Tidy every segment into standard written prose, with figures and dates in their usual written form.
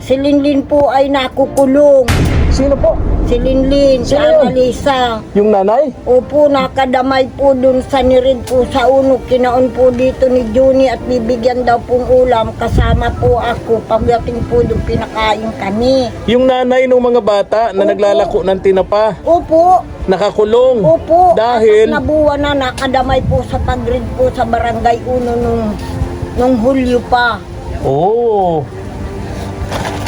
Si Linlin po ay nakukulong. Sino po? Si Linlin, si Sino yun? Annalisa. Yung nanay? Opo, nakadamay po dun sa nirid po sa unok. Kinaon po dito ni Juni at bibigyan daw pong ulam. Kasama po ako. Pagdating po doon, pinakain kami. Yung nanay ng mga bata na Opo. naglalako ng tinapa, Opo, nakakulong. opo. Dahil? At nabuwan na, nakadamay po sa pagrid po sa barangay Uno nung Hulyo pa. Oh.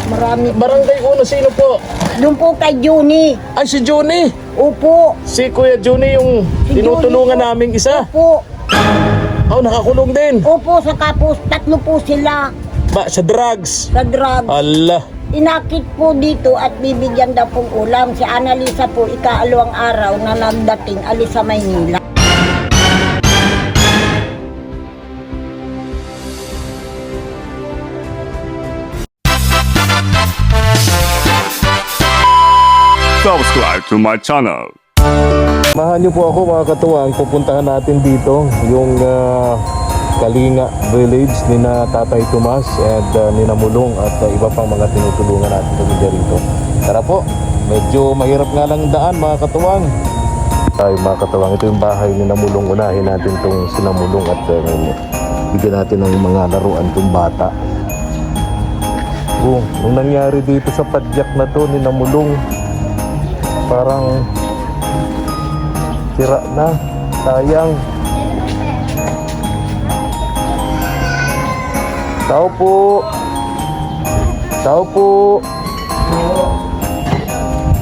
Marami. Barangay Uno, sino po? Doon po kay Juni. Ay, si Johnny. Opo. Si Kuya Johnny yung Si tinutulungan Johnny po. naming isa. Opo. Oh, nakakulong din. Opo, saka po, tatlo po sila Ba, sa drugs. sa drug. Allah. Inakit po dito at bibigyan daw pong ulam. Si Annalisa po, ikaalawang araw na nagdating alis sa Maynila. Subscribe to my channel. Samahan niyo po ako mga katuwang, pupuntahan natin dito yung Kalinga Village ni na Tatay Tomas and ni na Mulong at iba pang mga tinutulungan natin pamilya rito. Tara po, medyo mahirap nga lang daan mga katuwang. Ay mga katuwang, ito yung bahay ni na Mulong. Unahin natin itong sinamulong at bigyan natin ng mga laruan itong bata. Nung nangyari dito sa padyak na to ni na Mulong, parang sira na, sayang. Tao po. Tao po.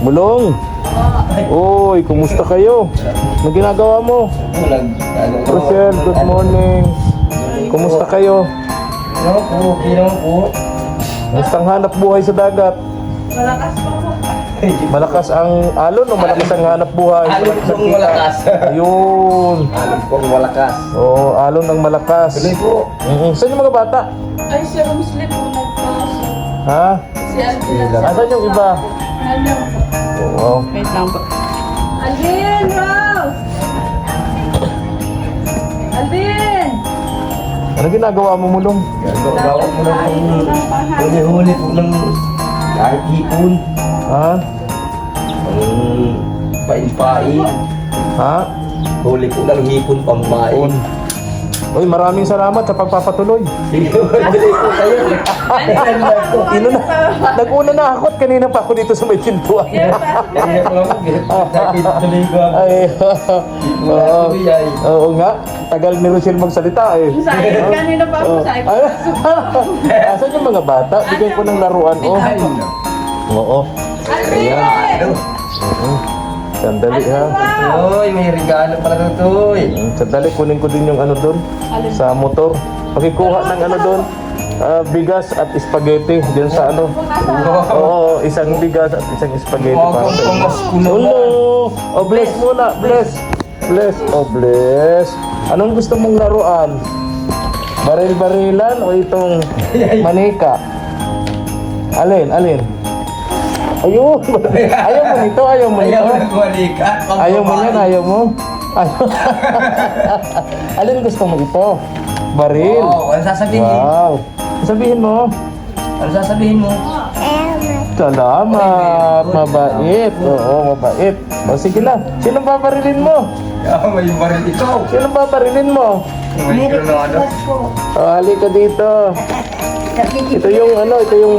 Mulong. Oy, kumusta kayo? Ano ginagawa mo? Rochelle, good morning. Kumusta kayo? Ano po, okay naman po. Kumusta ang hanap buhay sa dagat? Malakas ang alon o malakas ang hanap buhay? Alon pong malakas. Ayun. Alon pong malakas. Oo, alon ng malakas. Tuloy po. Saan yung mga bata? Ay, si Romsley po nagpasok. Ha? Si Angela. Asan yung iba? Alam po. Oo. Wait lang po. Alvin! Rose! Alvin! Ano ginagawa mo, Mulong? Gagawa mo na Ay, po. ng panghalo. Huli-huli po ng kahit hipon. Ha? Ang pain-pain. Ha? Huli po ng hipon pampain. Uy, maraming salamat sa pagpapatuloy. Huli po kayo. Nag-una na ako at kanina pa ako dito sa may pintuan. Kaya po ako, tuloy ko ako. Ay, oo. Ay. Oo nga. Tagal ni Rochelle magsalita eh. Sayang, kanina pa ako sa Asan yung mga bata? Bigyan ko ng laruan. Oh. Ay, Oo. Alvin! Oo. Sandali ha. Uy, may regalo pala na to. Sandali, kunin ko din yung ano doon sa motor. Pakikuha ng ano doon. Bigas at spaghetti din sa ano. Oo, isang bigas at isang spaghetti para sa inyo. Hello! Oh, bless muna. Bless. Bless. Oh, bless. Anong gusto mong laruan? Baril-barilan o itong manika? Alin? Alin? Ayun! Ayaw mo nito? Ayaw mo nito? Ayaw na kumalikat. Ayaw mo yan? Ayaw mo? Ayaw. Alin gusto mo ito? Baril? Oo, ano sasabihin? Wow! Sabihin mo. Ano sasabihin mo? Salamat! Mabait! Oo, mabait. O sige na. Sino babarilin mo? May baril ikaw. Sino babarilin mo? May ikaw na ano? O, halika dito. Ito yung ano, ito yung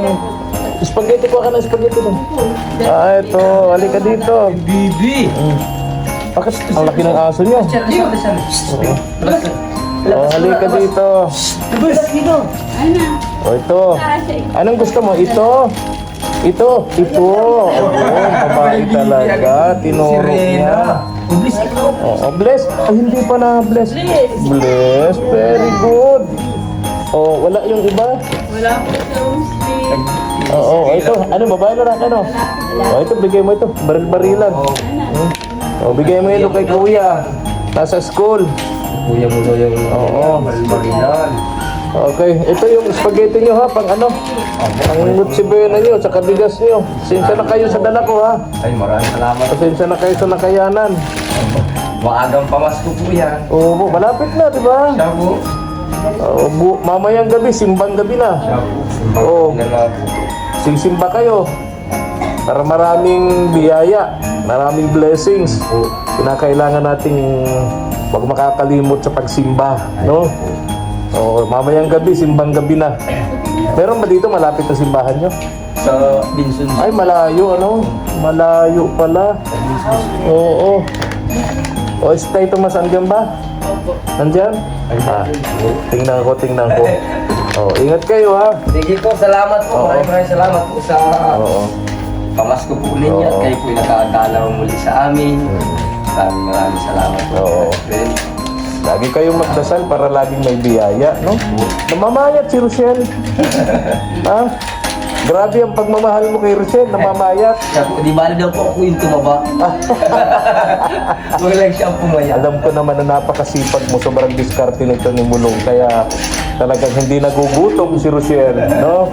spaghetti ko ka ng spaghetti mo. Ito. Halika dito. Bibi. Bakit ang laki ng aso nyo? O, halika dito. O, ito. Anong gusto mo? Ito? Ito? Ito. Oo, babae talaga. Tinuro niya. Ublis ikaw. Oo, bless. Ay, hindi pa na bless. Bless. Very good. O, wala yung iba? Wala po si Romsley. Oo, ito. Ano, babae na rin, ano? O, ito, bigay mo ito. Baril-barilan. O, bigay mo yun kay kuya. Nasa school. Kuya mo daw yung Oo. barilan. Okay, ito yung spaghetti nyo ha, pang ano? Ang nutsibena nyo, sa bigas nyo. Pasensya na kayo sa dala ko ha. Ay, maraming salamat. Pasensya na kayo sa nakayanan. Maagang pamasko po yan. Oo, malapit na, di ba? Siya po. Mamayang gabi, simbang gabi na. Siya po. Oo. Simbang na po. magsisimba kayo para maraming biyaya, maraming blessings. Kinakailangan nating wag makakalimot sa pagsimba, no? O, mamayang gabi, simbang gabi na. Meron ba dito malapit na simbahan nyo? Sa Binsun. Ay, malayo, ano? Malayo pala. Oo. O, is Tay Tomas andyan ba? Nandyan? Ah, tingnan ko. O, ingat kayo, ha? Sige po, salamat po. Maraming salamat po sa Oo. pamasko po ninyo. At Oo. kayo po nakakadalaw muli sa amin. Maraming salamat po. Oo. Friend. Lagi kayong magdasal para laging may biyaya, no? Namamayat si Rochelle. Ha? Grabe ang pagmamahal mo kay Rochelle, namamayat. Siya po, di ba daw po ako yung tumaba? Huwag lang siya pumaya. Alam ko naman na napakasipag mo, sobrang diskarte nito ni Mulong. Kaya talagang hindi nagugutom si Rochelle, no?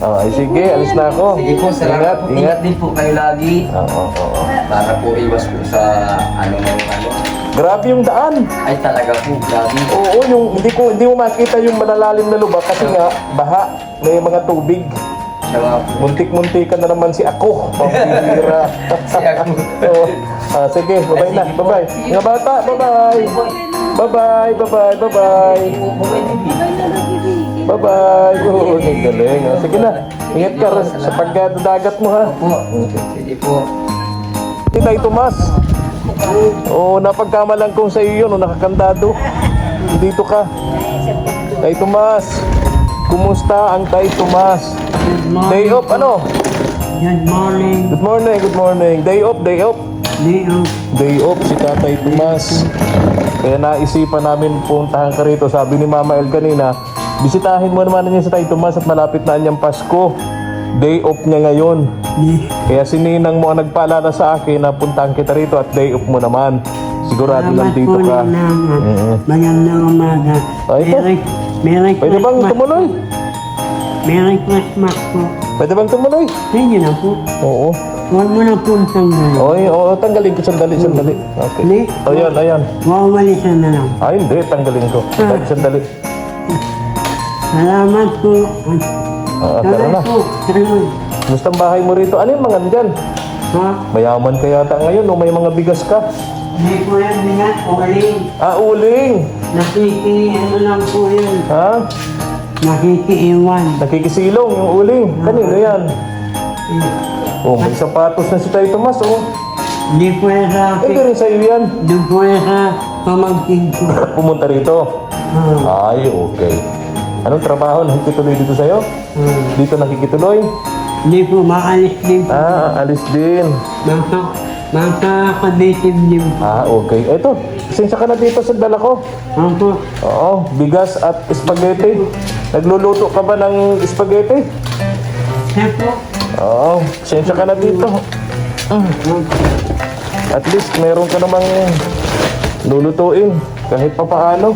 Ay, sige, alis na ako. Sige po, salamat po. Ingat din po kayo lagi. Oo. Para po iwas po sa ano. Grabe yung daan. Ay talaga po, grabe. Oo, hindi mo makita yung malalalim na lubak kasi nga baha, may mga tubig. Siya nga po. Muntik-muntikan na naman si ako. Pambihira. Si ako. Oo. Sige, bye-bye na. Bye-bye. Mga bata, bye-bye. Bye-bye, bye-bye, bye-bye. Bye-bye. Oo, ang galing. Sige na. Ingat ka sa pagdadagat mo, ha. Po. Sige po. Tay Tomas. Oo, napagkamalan kong sa iyo yun, nakakandado. Dito ka. Tay Tomas. Kumusta ang Tay Tomas? Day off, ano? Good morning. Good morning. Day off. Leo. Day off si Tatay Tomas. Kaya naisipan namin puntahan ka rito. Sabi ni Mama El kanina, bisitahin mo naman niya si Tay Tomas at malapit na niyang Pasko. Day off niya ngayon. Kaya si Ninang mo ang nagpaalala sa akin na puntahan kita rito at day off mo naman. Sigurado nandito ka. Magandang umaga. Ay, ito. Merry Pwede bang Christmas. tumuloy? Merry Christmas po. Pwede bang tumuloy? Sige na po. Oo. Huwag mo na po tanggalin. Oo, tanggalin ko. Sandali. Okay. Hindi. Ayan. Wawalisan na lang. Ay, hindi. Tanggalin ko. Sandali. Salamat po. Tara na. po. Salamat. Gusto ang bahay mo rito? Ano yung mga nandyan? Ha? Mayaman ka yata ngayon o may mga bigas ka? Hindi po yan bigat. Uling. Uling! Ano lang po yan. Ha? Nakikiiwan. Nakikisilong yung uling. Kanino yan? Oh, may sapatos na si Tay Tomas, oh. Hindi po yan sa Hindi akin. rin sa'yo yan. Doon po yan sa pamangkin ko. Pumunta rito. Ay, okay. Anong trabaho nakikituloy dito sa'yo? Dito nakikituloy? Hindi po maalis din po. Alis din. Makakabitib din po. Okay. Eto, pasensya ka na dito sa dala ko. Opo. Oo, bigas at spaghetti. Nagluluto ka ba ng spaghetti? Siya po. Oo, pasensya ka na dito. At least meron ka namang lulutuin kahit pa paano.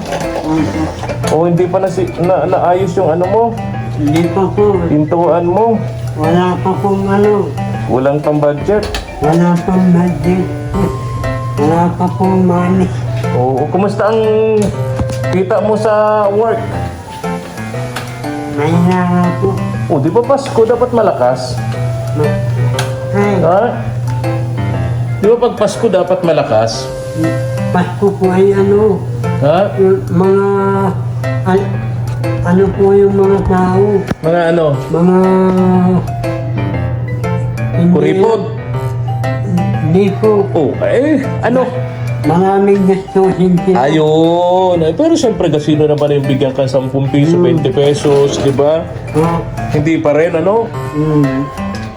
O hindi pa naayos yung ano mo, Hindi pa po. pintuan mo. Wala pa pong ano. Walang pang budget. Wala pang budget. Wala pa pong money. Oo, kumusta ang kita mo sa work? Mahina po. O, di ba Pasko dapat malakas? Ay, Ha? Di ba pag Pasko dapat malakas? Pasko po ay ano. Ha? Yung mga... ano po yung mga tao. Mga ano? Mga... Kuripot? Hindi po. Oh, ano? Maraming gastusin sila. Ayun. Pero siyempre, sino naman yung bigyan ka 10 piso, 20 pesos, di ba? Hindi pa rin, ano?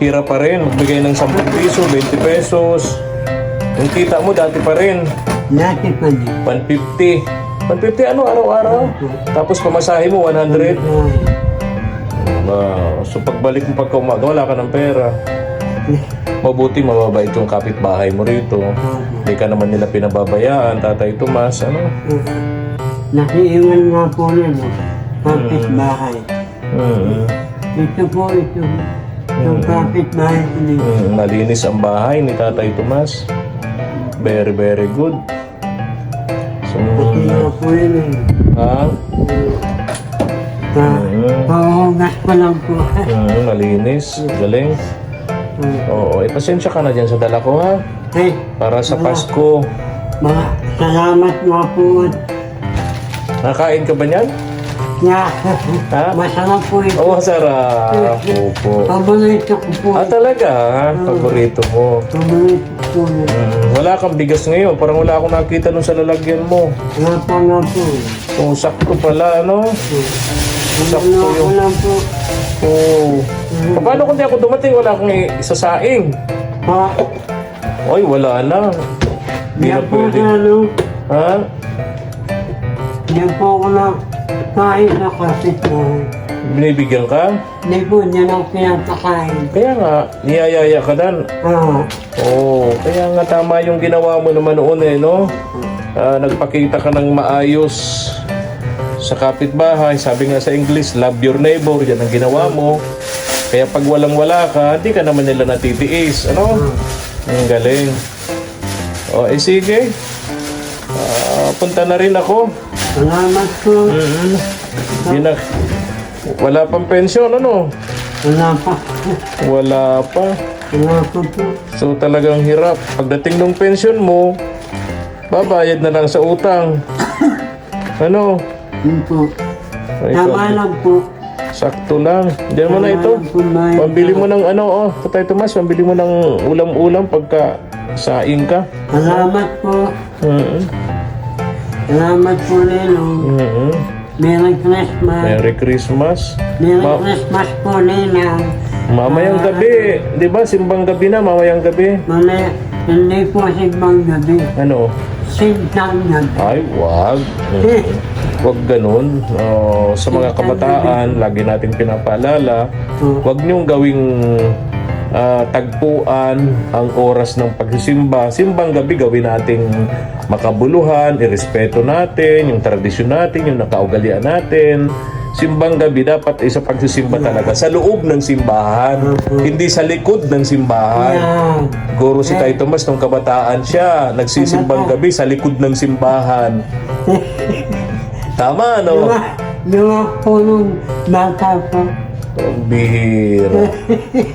Hirap pa rin. Magbigay ng 10 piso, 20 pesos. Yung kita mo, dati pa rin. Dati pa din. 150. 150 ano, araw-araw? Tapos pamasahe mo, 100. So pagbalik mo pagka umaga, wala ka ng pera. Mabuti mababait yung kapitbahay mo rito. Hindi ka naman nila pinababayaan, Tatay Tomas, ano? Nakiiwan nga po rin. Kapit bahay. Ito po, ito. Yung kapit bahay ko nito. Malinis ang bahay ni Tatay Tomas. Very, very good. So, Pati nga po yun eh. ha? Pahugas ko lang po. Malinis. Galing. Oo, pasensya ka na dyan sa dala ko ha. Ay, Para sa Pasko. salamat mga po. Nakain ka ba niyan? Yeah. Ha? Masarap po ito. Oo, sarap. Opo. Paborito ko po. Talaga ha? Paborito mo. Paborito po. Wala kang bigas ngayon. Parang wala akong nakita nung sa lalagyan mo. Wala pa nga po. Kung sakto pala, ano? Sakto Wala ko yung... lang po. Oo. Paano kung di ako dumating, wala akong isasaing? Pa, Ay, wala na. Hindi na yan po pwede. ano. Ha? Yan po ako na kain na kapit na. Binibigyan ka? Hindi po, yan ang pinapakain. Kaya nga, niyayaya ka dan. Oo, kaya nga tama yung ginawa mo naman noon eh, no? Nagpakita ka ng maayos sa kapitbahay. Sabi nga sa English, love your neighbor. Yan ang ginawa mo. Kaya pag walang-wala ka, hindi ka naman nila natitiis. Ano? Ang galing. O, sige. Punta na rin ako. Salamat po. Wala pang pensyon, ano? Wala pa. Wala pa. Wala pa po. So talagang hirap. Pagdating ng pensyon mo, babayad na lang sa utang. Ano? Yun po. Ay, Tama lang po. sakto lang. Diyan mo na ito. Pambili mo ng ano, Tatay Tomas, pambili mo ng ulam-ulam pagka saing ka. Salamat po. Salamat po, Ninong. Merry Christmas. Merry Christmas. Merry Christmas po, Ninong. Mamayang gabi. Di ba? Simbang gabi na, mamayang gabi. Mami, hindi po sigbang gabi. Ano? Sigbang gabi. Ay, wag. Wag ganun. Sa mga kabataan, lagi natin pinapaalala, wag niyong gawing tagpuan ang oras ng pagsisimba. Simbang gabi gawin nating makabuluhan, irespeto natin, yung tradisyon natin, yung nakaugalian natin. Simbang gabi dapat sa pagsisimba talaga sa loob ng simbahan, hindi sa likod ng simbahan. Guro si Tay Tomas nung kabataan siya, nagsisimbang gabi sa likod ng simbahan. Tama, no? Yung po nung bata po. Ang bihira.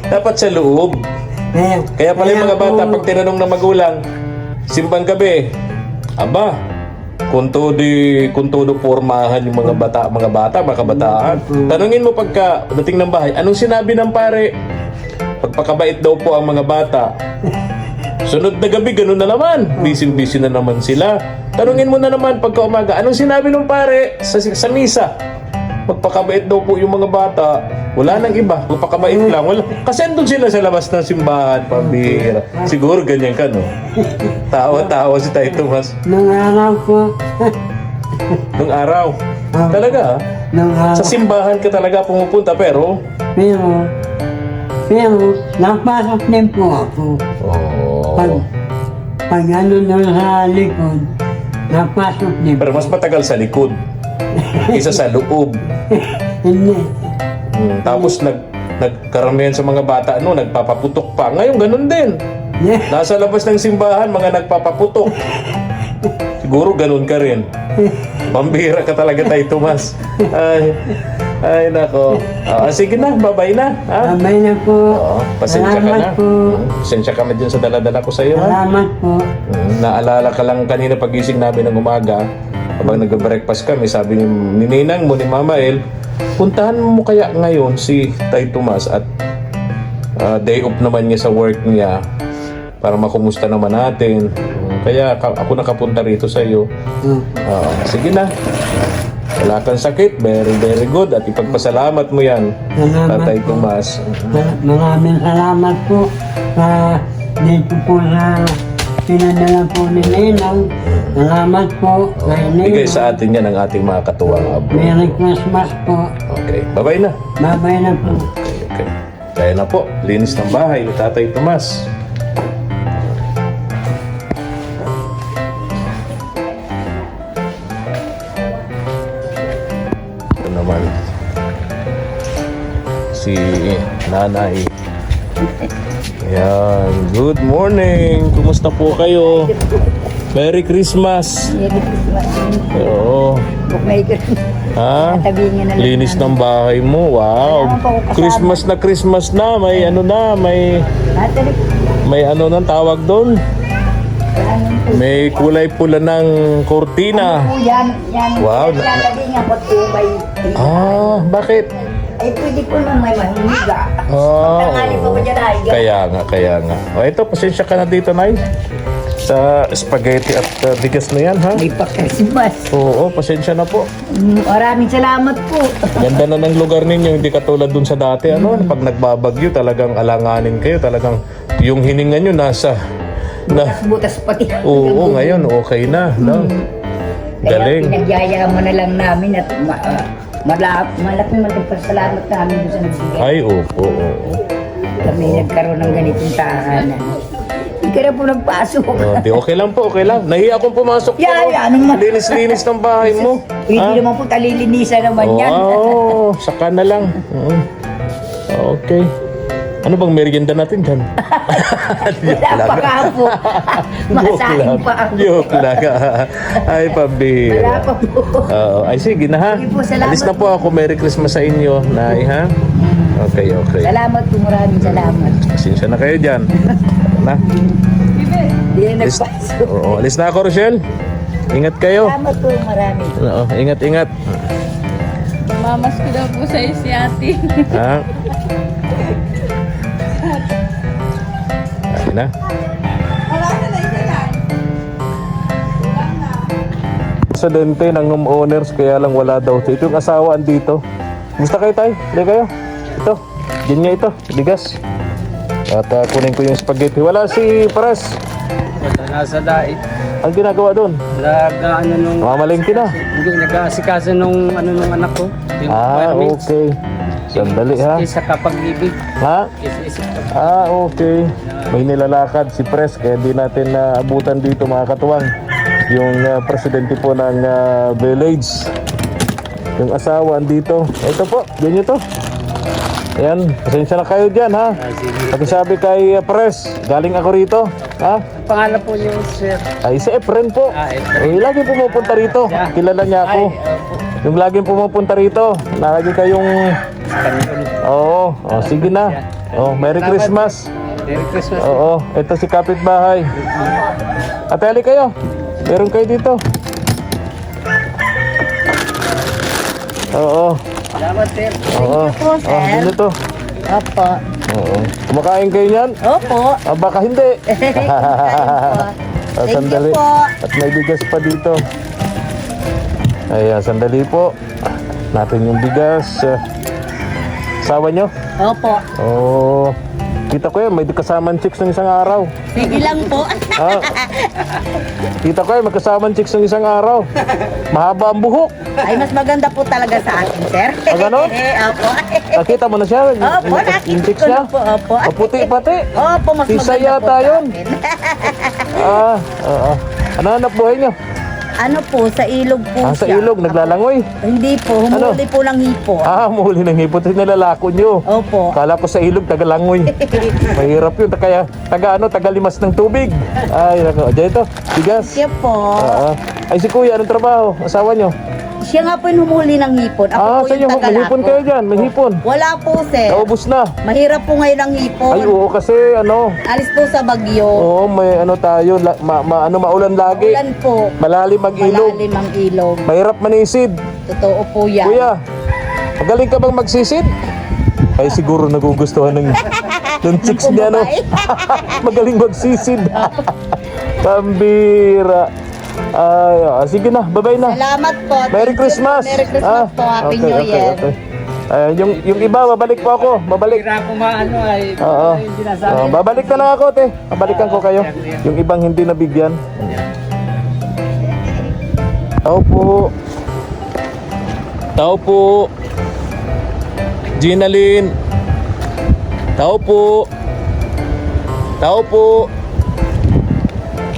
Dapat sa loob. Kaya pala yung mga bata, pag tinanong ng magulang, simbang gabi, aba, kung todo pormahan yung mga kabataan. Tanungin mo pagka dating ng bahay, anong sinabi ng pare? Pagpakabait daw po ang mga bata. Sunod na gabi, ganun na naman. Busy-busy na naman sila. Tanungin mo na naman pagka umaga, anong sinabi ng pare sa misa? Magpakabait daw po yung mga bata. Wala nang iba, magpakabait lang. Wala. Kasi andun sila sa labas ng simbahan, pambihira. Siguro ganyan ka, no? Tawa-tawa si Tay Tomas. Nung araw po. Nung araw. Talaga, ha? Nung araw. Sa simbahan ka talaga pumupunta, pero... Pero, napasok din po ako. Pag ano doon sa likod, napasok din. Pero mas matagal sa likod. Isa sa loob. Hindi. Tapos nagkaramihan sa mga bata, nagpapaputok pa. Ngayon, ganun din. Nasa labas ng simbahan, mga nagpapaputok. Siguro ganun ka rin. Pambihira ka talaga, Tay Tomas. Ay nako. Sige na, bye-bye na. Ha? Sabay na po. Pasensya ka Salamat na. po. Pasensya ka na dyan sa dala-dala ko sa iyo. Ha? Salamat po. Naalala ka lang kanina pagising namin ng umaga, habang nag-breakfast kami, sabi ni Ninang mo, ni Mama El, puntahan mo kaya ngayon si Tay Tomas at day off naman niya sa work niya para makumusta naman natin. Kaya ako nakapunta rito sa iyo. Sige na. Wala kang sakit, very very good at ipagpasalamat mo yan, Tatay Tomas. Maraming salamat po sa dito po sa pinadala po ni Ninang. Salamat po kay Ninang. Bigay sa atin yan ang ating mga katuwang abo. Merry Christmas po. Okay, bye-bye na. Bye-bye na po. Okay. Kaya na po, linis ng bahay ni Tatay Tomas. Ito naman si Nanay. Ayan, good morning. Kumusta po kayo? Merry Christmas. Merry Christmas. Oo. Bookmaker. Ha? Tabihin niya na lang Linis namin. ng bahay mo. Wow. Kailangan pa ako kasama. Christmas na, may ano na, may ano nang tawag doon. May kulay pula ng kortina. Yan. Wow. Lalagay nga ko tubay. Ah, bakit? Ay, pwede ko nang may mahiga. Ah, Tangali pa oo. ko dyan ay. Kaya nga. O ito, pasensya ka na dito, Nay. Sa spaghetti at bigas na yan, ha? May pa-Christmas. Oo, pasensya na po. Maraming salamat po. Ganda na ng lugar ninyo, hindi katulad dun sa dati, ano? Pag nagbabagyo, talagang alanganin kayo, talagang yung hininga nyo nasa... Butas pati. Oo, ngayon, okay na, no? Kaya Galing. pinagyayaman na lang namin at malaking pasalamat namin doon sa nagbigay. Ay, oo. Kami nagkaroon ng ganitong tahanan. Hindi ka na po nagpasok. Di okay lang po, okay lang. Nahiya akong pumasok po. Yan. Linis-linis ng bahay mo. Hindi naman po talilinisan naman yan. Oo, saka na lang. Okay. Ano bang merienda natin dyan? Wala pa ka po. Masahin pa ako. Joke lang. Ay, Wala pambira. pa po. Oo. Ay, sige na ha. Sige po, salamat Alis na po ako. Merry Christmas sa inyo, Nay, ha? Okay. Salamat po, maraming salamat. Pasensya na kayo dyan. Na. Hindi na Alis, nagpasok. oo, alis na ako, Rochelle. Ingat kayo. Salamat po, marami. Oo, ingat. Mamas ko daw po sa si ate. Ha? Ay na. Presidente ng homeowners kaya lang wala daw. Ito yung asawa andito. Gusto kayo tayo? Hindi kayo? Ito. Ganyan ito. Bigas. At kunin ko yung spaghetti. Wala si Paras. Nasa dait. Ang ginagawa doon? Nag-ano nung... Mamalengke na. Hindi, nag-aasikaso nung nung anak ko. Yung requirements. Okay. Sandali ha. Isa kapag-ibig. Ha? Isa Okay. May nilalakad si Pres kaya di natin naabutan dito mga katuwang. Yung presidente po ng village. Yung asawa andito. Ito po, ganyan to. Ayan, pasensya na kayo dyan ha. Pakisabi kay Pres, galing ako rito. Ha? Pangalan po niyo, sir. Ay, si Efren po. Efren. Lagi pumupunta rito. Kilala niya ako. Yung laging pumupunta rito. Lagi kayong... Oo, sige na. Merry Christmas. Merry Christmas. Oo, ito si kapitbahay. Ate, ali kayo. Meron kayo dito. Oo. Salamat, sir. Oo. po, sir. Dito to. Opo. Oo. Kumakain kayo niyan? Opo. Baka hindi. Sandali. po. At may bigas pa dito. Ayan, sandali po. Natin yung bigas. Sawa nyo? Opo. Oo. Kita ko yan, may kasamang chicks ng isang araw. Sige lang po. Ha? Kita ko yan, may kasamang chicks ng isang araw. Mahaba ang buhok. Ay, mas maganda po talaga sa akin, sir. Ganon? Opo. Nakita mo na siya? Opo, Yung nakita chicks ko niya? na po. Opo. O, puti pati. Opo, mas Isa maganda po yata sa yun. akin. Ano hanap buhay niyo? Ano po, sa ilog po Sa siya. ilog, naglalangoy. Hindi po, humuli po ng hipo. Muli ng hipot. Nilalako niyo. Opo. Kala ko sa ilog, tagalangoy. Mahirap yun. Kaya, tagalimas ng tubig. Ay, nako. Diyan ito. Bigas. Siya po. Ay, si kuya, anong trabaho? Asawa niyo? Siya nga po yung humuli ng hipon. Ako po sa inyo, yung may hipon kayo tagalako. dyan. May hipon. Wala po, sir. Naubos na. Mahirap po ngayon ang hipon. Ay, oo, kasi Alis po sa bagyo. Oo, may tayo, maulan lagi. Ulan po. Malalim ang ilog. Malalim ang ilog. Mahirap manisid. Totoo po yan. Kuya, magaling ka bang magsisid? Ay, siguro nagugustuhan ng chicks niya, no? Magaling magsisid. Pambira. Ay, sige na, bye-bye na. Salamat po. Merry Christmas. Merry Christmas po. Happy New Year. Yung iba, babalik po ako. Babalik. Hira ko maano ay... Oo. Yung sinasabi. Babalik na lang ako, te. Babalikan ko kayo. Yung ibang hindi nabigyan. Tao po. Tao po. Ginalyn. Tao po. Tao po.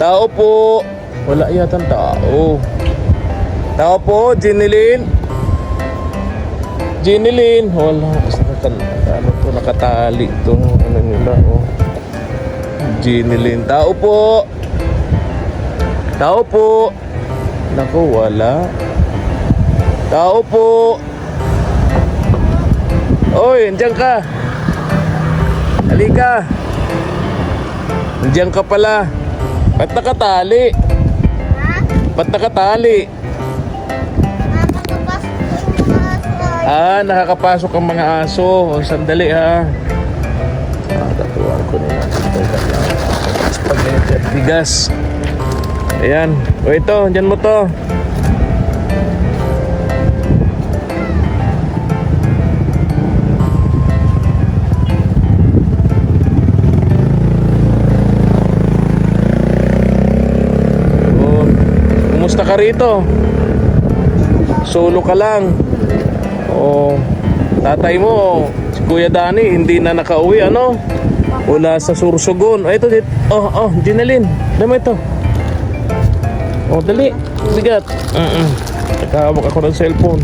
Tao po. Wala yatang tao. Tao po, Ginalyn. Ginalyn. Wala. Ano to, nakatali itong ano nila, oh. Ginalyn. Tao po. Tao po. Naku, wala. Tao po. Oy, andiyan ka. Halika. Andiyan ka pala. Ba't nakatali? Ba't nakatali? Nakakapasok ang mga aso. O, sandali ha. Tatuan ko nila. Spaghetti at bigas. Ayan. O ito, andyan mo to. O, kumusta ka rito? Solo ka lang. O, tatay mo, si Kuya Dani, hindi na nakauwi, ano? Wala sa Sursogon. Ito, dito. Ginalin. Dama ito. Dali. Bigat. Nakahawak ako ng cellphone.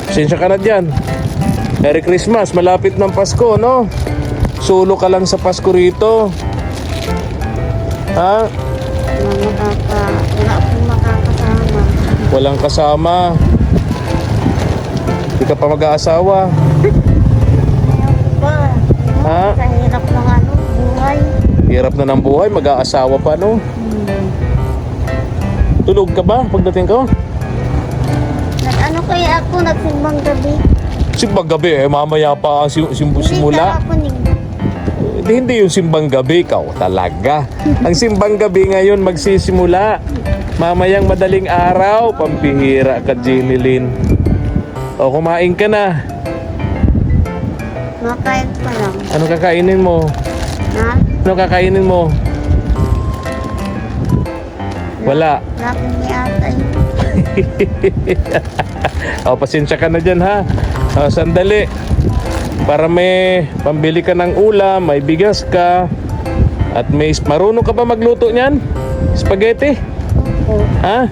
Pasensya ka na dyan. Merry Christmas. Malapit ng Pasko, no? Solo ka lang sa Pasko rito. Ha? Wala akong makakasama. Walang kasama. Hindi ka pa mag-aasawa. Ha? Sa hirap ng buhay. Hirap na ng buhay. Mag-aasawa pa, no? Tulog ka ba pagdating ko? Nag-ano kaya ako, nagsimbang gabi. Simbang gabi mamaya pa ang simula. Hindi yung simbang gabi, ikaw talaga. Ang simbang gabi ngayon magsisimula. Mamayang madaling araw, pampihira ka, Jinilin. O, kumain ka na. Makain pa lang. Ano kakainin mo? Ha? Ano kakainin mo? Wala. Laki ni atay. Pasensya ka na dyan ha. Sandali. Para may pambili ka ng ulam, may bigas ka, at may marunong ka ba magluto niyan? Spaghetti? Ha?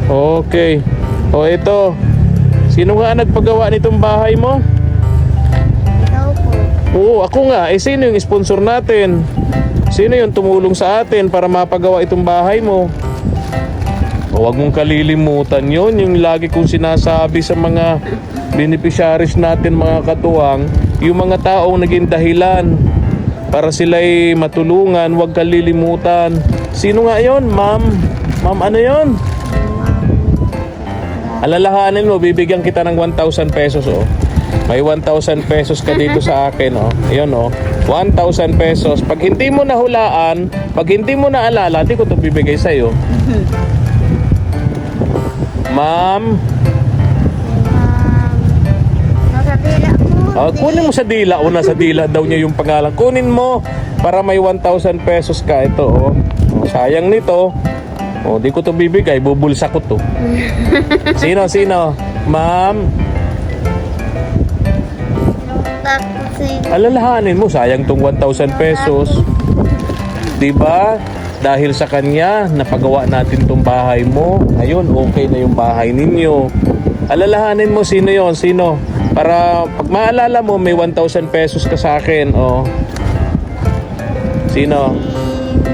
Okay. O ito. Sino nga nagpagawa nitong bahay mo? Ikaw po. Oo, ako nga. Sino yung sponsor natin? Sino yung tumulong sa atin para mapagawa itong bahay mo? Huwag mong kalilimutan yun. Yung lagi kong sinasabi sa mga beneficiaries natin, mga katuwang, yung mga taong naging dahilan para sila'y matulungan, huwag kalilimutan. Sino nga yun, ma'am? Ma'am, ano yun? Alalahanin mo, bibigyan kita ng 1,000 pesos, oh. May 1,000 pesos ka dito sa akin, oh. Ayun, oh. 1,000 pesos. Pag hindi mo nahulaan, pag hindi mo naalala, di ko ito bibigay sa'yo. Ma'am, Nasa dila po. kunin mo sa dila. Una sa dila daw niya yung pangalan. Kunin mo para may 1,000 pesos ka. Ito, oh. Sayang nito. Di ko to bibigay. Bubulsa ko to. Sino? Ma'am, alalahanin mo. Sayang tong 1,000 pesos. Diba? Dahil sa kanya, napagawa natin tong bahay mo. Ngayon, okay na yung bahay ninyo. Alalahanin mo, sino yon? Sino? Para pag maalala mo, may 1,000 pesos ka sa akin. Oh. Sino?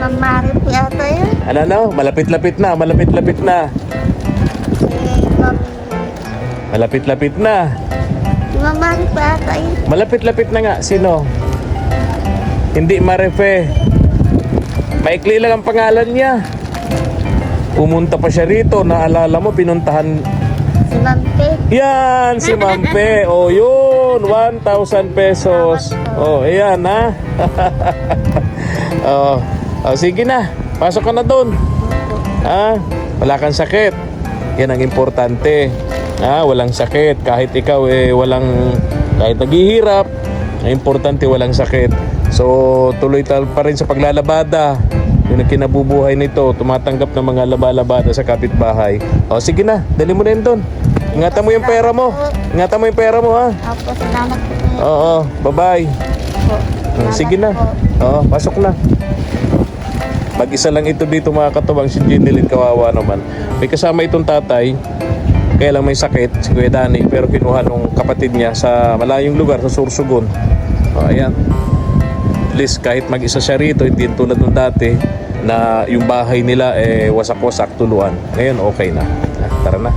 Ma'am Mari po yata yun. Ano? Malapit-lapit na. Malapit-lapit na. Ma'am Malapit-lapit na. Ma'am Mari po yata yun. Malapit-lapit na nga. Sino? Hindi Marife. Maikli lang ang pangalan niya. Pumunta pa siya rito. Naalala mo, pinuntahan. Si Ma'am Pe. Yan, si Mampe. O yun, 1,000 pesos. O, ayan ha. Sige na. Pasok ka na doon. Ha? Wala kang sakit. Yan ang importante. Ha? Walang sakit. Kahit ikaw kahit naghihirap, ang importante walang sakit. So, tuloy pa rin sa paglalabada. Yung kinabubuhay nito, tumatanggap ng mga labalabada sa kapitbahay. Sige na, dali mo na yun doon. Ingatan mo yung pera mo. Ingatan mo yung pera mo, ha? Opo, salamat po. Oo, bye-bye. Po. Sige na. Oo, pasok na. Mag-isa lang ito dito, mga katuwang, si Jinilin, kawawa naman. May kasama itong tatay, kaya lang may sakit, si Kuya Dani, pero kinuha nung kapatid niya sa malayong lugar, sa Sursogon. Ayan. At least kahit mag-isa siya rito, hindi tulad nung dati, na yung bahay nila wasak-wasak, tuluan. Ngayon okay na. Tara na.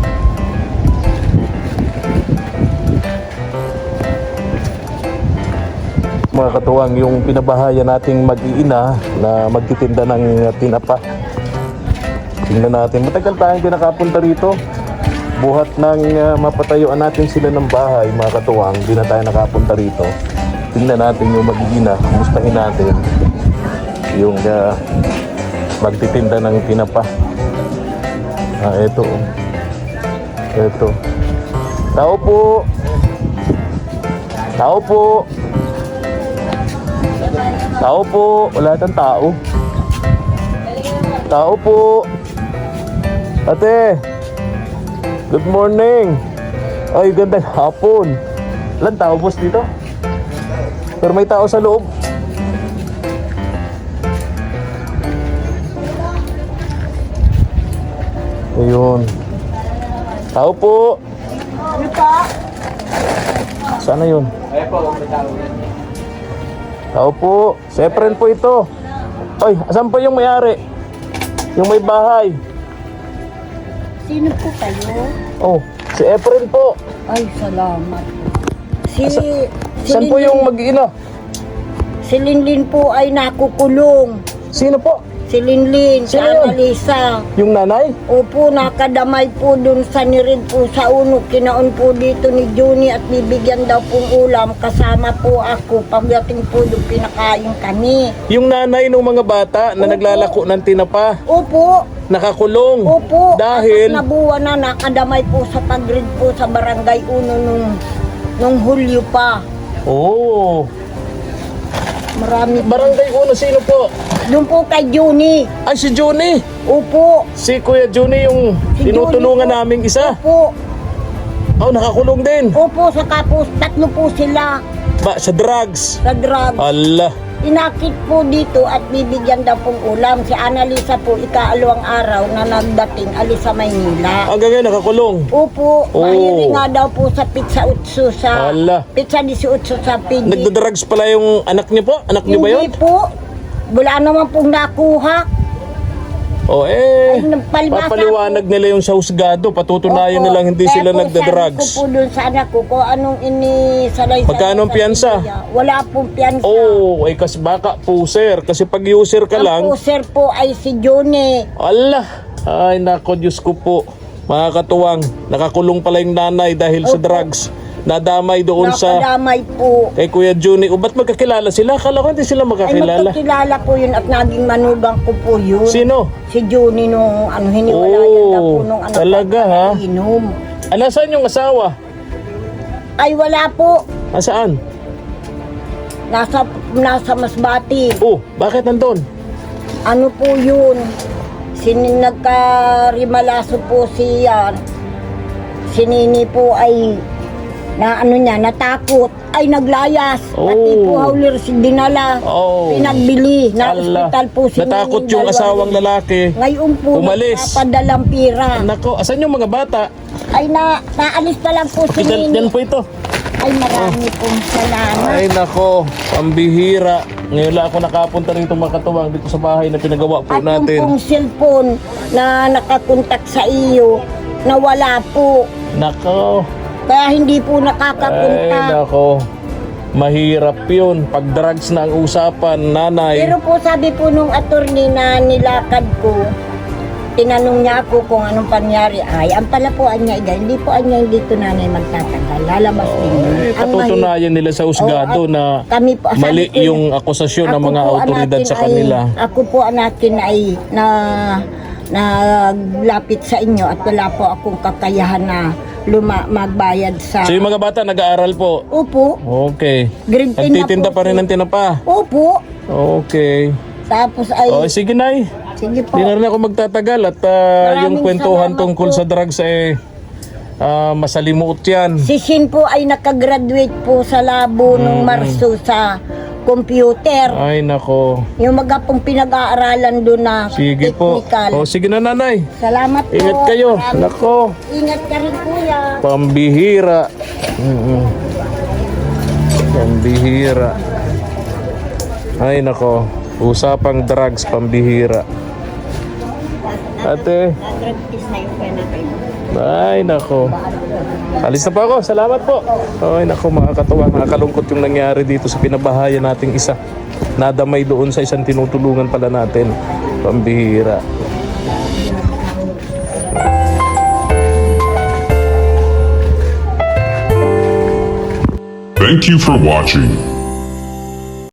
Mga katuwang, yung pinabahayan nating mag-iina na magtitinda ng tinapa. Tingnan natin, matagal tayong pinakapunta rito. Buhat ng mapatayuan natin sila ng bahay, mga katuwang, hindi na tayo nakapunta rito. Tingnan natin yung mag-iina, kumustahin natin yung magtitinda ng tinapa. Eto. Eto. Tao po. Tao po. Tao po. Wala tayong tao. Tao po. Ate. Good morning. Ay, gandang hapon. Ilan tao boss dito? Pero may tao sa loob. Ayun. Tao po. Ano pa? Sana yun? Tao po. Si Efren po ito. Ay, asan po yung may-ari? Yung may bahay. Sino po kayo? Oh, si Efren po. Ay, salamat. Saan po yung mag-iina? Si Linlin po ay nakukulong. Sino po? Si Linlin, si Sino yun? Annalisa. Yung nanay? Opo, nakadamay po dun sa nirin po sa unok. Kinaon po dito ni Juni at bibigyan daw pong ulam. Kasama po ako. Pagdating po doon, pinakain kami. Yung nanay ng mga bata na Opo. naglalako ng tinapa, Opo, nakakulong. opo. Dahil, At nabuwan na, nakadamay po sa pag-read po sa Barangay Uno nung Hulyo pa. oh, Marami. barangay Uno, sino po? Doon po kay Juni. Ay, si Johnny. Opo. Si Kuya Johnny yung Si tinutulungan Johnny po. naming isa. Opo. Oh, nakakulong din. Opo, saka po, tatlo po sila Sa drugs. sa drug. Allah. Inakit po dito at bibigyan daw pong ulam. Si Annalisa po, ikaalawang araw na nagdating, alis sa Maynila. Hanggang ngayon nakakulong. Opo, Oh. mahilig nga daw po sa pizza utso sa... Ala. Pizza 18 sa PG. Nagda-drugs pala yung anak niyo po? Anak niyo ba yun? Hindi po. Wala naman pong nakuha. O Ay, palibasa papaliwanag nila yung sa husgado. Patutunayan Opo. nilang hindi Kaya sila po, nagda-drugs. sabi ko po dun sa anak ko kung anong inisalay. Magkano ang piyansa? Wala pong piyansa. Oh, ay kasi baka puser. Kasi pag user ka lang, Ang puser po ay si Johnny. Allah. Ay nako, Diyos ko po. Mga katuwang, nakakulong pala yung nanay dahil sa Opo. drugs. Nadamay doon sa Nakadamay po. kay Kuya Johnny. O ba't magkakilala sila? Akala ko hindi sila Ay, magkakilala. magkakilala po yun at naging manugang ko po yun. Sino? Si Johnny nung hiniwalayan na po nung Talaga, ha? Inom. Nasaan yung asawa? Ay, wala po. Saan? Nasa Masbati. Oh, bakit nandun? Ano po yun? Nagkarimalaso po siya. Si Nini po ay natakot. Ay, naglayas. Oh. Pati po haulir si dinala. Oh. Pinagbili. Na Allah. ospital po si Natakot Nini, yung dalawang asawang linggo. lalaki. Ngayon po, Umalis. nagpapadalang pira. Nako, asan yung mga bata? Ay, naalis pa lang po si Yan Nini. po ito. Ay, marami pong salamat. Ay nako, pambihira. Ngayon lang ako nakapunta rito mga katuwang dito sa bahay na pinagawa po At yung natin. pong cellphone na nakakontak sa iyo, nawala po. Nako, Kaya hindi po ay nakakakontak. nako. Mahirap yun. Pag drugs na ang usapan, nanay. Pero po sabi po nung attorney na nilakad ko, tinanong niya ako kung anong pangyari. Ay, ang pala po anya, hindi po anya dito nanay magtatagal. Lalabas din yun. Ay, Ang patutunayan nila sa husgado Oo, at na kami po, sabi mali ko, yung akusasyon ng ako mga po, autoridad anakin sa kanila. Ako po anakin ay naglapit sa inyo at wala po akong kakayahan na magbayad sa... So yung mga bata nag-aaral po? Opo. Okay. Grade 10 na Nagtitinda po pa rin si- ng tinapa? Opo. Okay. Tapos ay... O sige nay. Sige po. Hindi na rin ako magtatagal at yung Maraming kwentuhan salamat tungkol po. sa drugs masalimuot yan. Si Shin po ay nakagraduate po sa labo nung Marso sa computer. Ay nako. Yung mga pong pinag-aaralan doon na Sige po. technical. O sige na nanay. Salamat po. Ingat kayo. Maraming- Nako. Ingat ka rin kuya. Pambihira. Pambihira. Ay nako. Usapang drugs, pambihira. Ate, ay nako. Alis na po ako, salamat po. Ay nako, makakatawa, nakakalungkot yung nangyari dito sa pinabahayan nating isa. Nadamay doon sa isang tinutulungan pala natin. Pambihira. Thank you for watching.